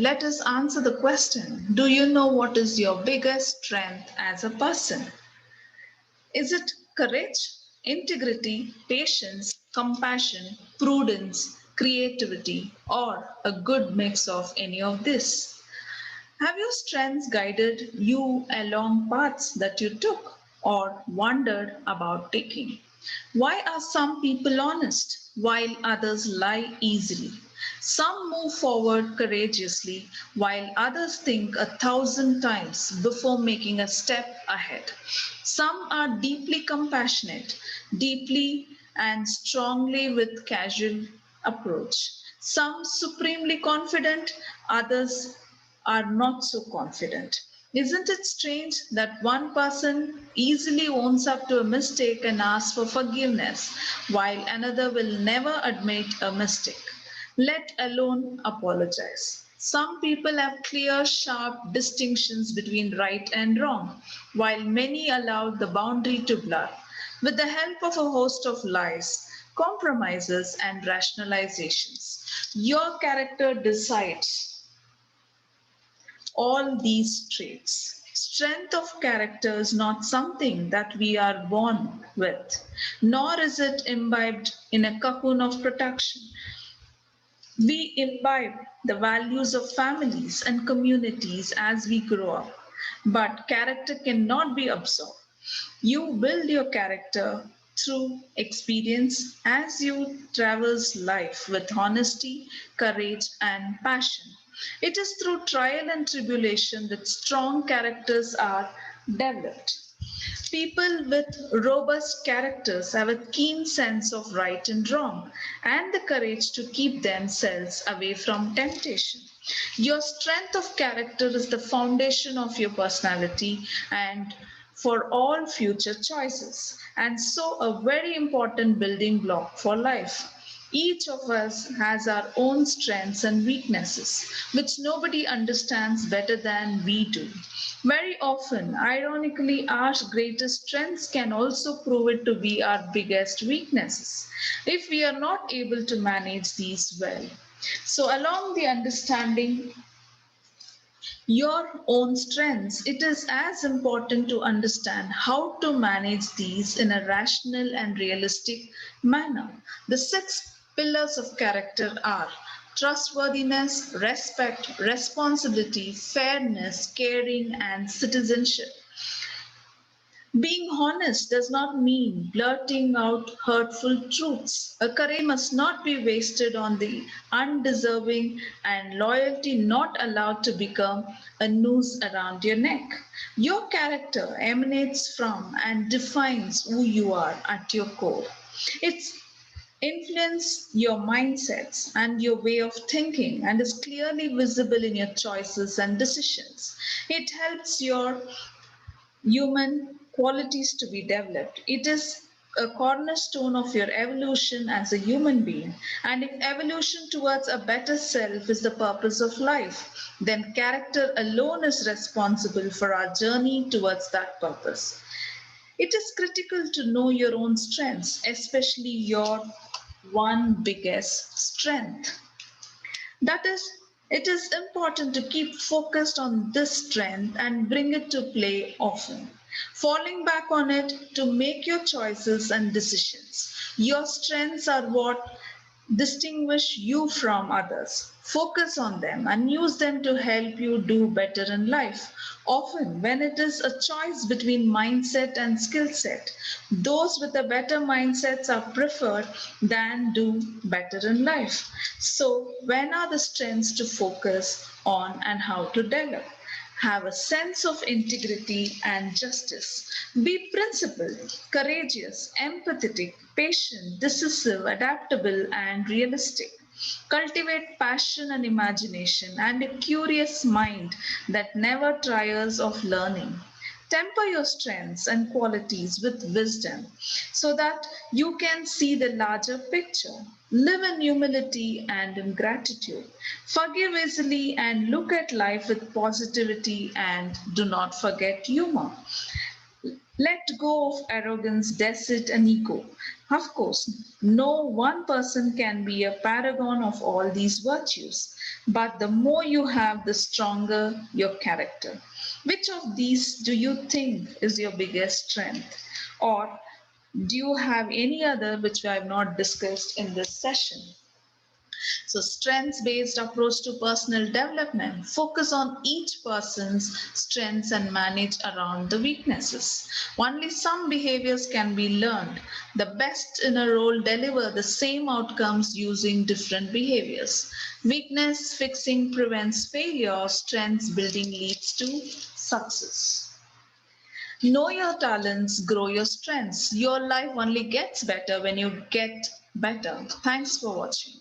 Let us answer the question, do you know what is your biggest strength as a person? Is it courage, integrity, patience, compassion, prudence, creativity, or a good mix of any of this? Have your strengths guided you along paths that you took or wondered about taking? Why are some people honest while others lie easily? Some move forward courageously while others think 1,000 times before making a step ahead. Some are deeply compassionate, deeply and strongly with casual approach. Some supremely confident, others are not so confident. Isn't it strange that one person easily owns up to a mistake and asks for forgiveness, while another will never admit a mistake, let alone apologize? Some people have clear, sharp distinctions between right and wrong, while many allow the boundary to blur. With the help of a host of lies, compromises, and rationalizations, your character decides all these traits. Strength of character is not something that we are born with, nor is it imbibed in a cocoon of protection. We imbibe the values of families and communities as we grow up, but character cannot be absorbed. You build your character through experience as you traverse life with honesty, courage, and passion. It is through trial and tribulation that strong characters are developed. People with robust characters have a keen sense of right and wrong and the courage to keep themselves away from temptation. Your strength of character is the foundation of your personality and for all future choices, and so a very important building block for life. Each of us has our own strengths and weaknesses, which nobody understands better than we do. Very often, ironically, our greatest strengths can also prove it to be our biggest weaknesses if we are not able to manage these well. So, along the understanding your own strengths, it is as important to understand how to manage these in a rational and realistic manner. The six pillars of character are trustworthiness, respect, responsibility, fairness, caring, and citizenship. Being honest does not mean blurting out hurtful truths. A courage must not be wasted on the undeserving, and loyalty not allowed to become a noose around your neck. Your character emanates from and defines who you are at your core. It's influence your mindsets and your way of thinking and is clearly visible in your choices and decisions. It helps your human qualities to be developed. It is a cornerstone of your evolution as a human being. And if evolution towards a better self is the purpose of life, then character alone is responsible for our journey towards that purpose. It is critical to know your own strengths, especially your one biggest strength. That is, it is important to keep focused on this strength and bring it to play often. Falling back on it to make your choices and decisions. Your strengths are what distinguish you from others. Focus on them and use them to help you do better in life. Often, when it is a choice between mindset and skill set, those with a better mindsets are preferred than do better in life. So, when are the strengths to focus on and how to develop? Have a sense of integrity and justice. Be principled, courageous, empathetic, patient, decisive, adaptable, and realistic. Cultivate passion and imagination and a curious mind that never tires of learning. Temper your strengths and qualities with wisdom so that you can see the larger picture. Live in humility and in gratitude. Forgive easily and look at life with positivity and do not forget humor. Let go of arrogance, deceit, and ego. Of course, no one person can be a paragon of all these virtues, but the more you have, the stronger your character. Which of these do you think is your biggest strength? Or do you have any other which I have not discussed in this session? So, strengths based approach to personal development focus on each person's strengths and manage around the weaknesses. Only some behaviors can be learned. The best in a role deliver the same outcomes using different behaviors. Weakness fixing prevents failure, strengths building leads to success. Know your talents, grow your strengths. Your life only gets better when you get better. Thanks for watching.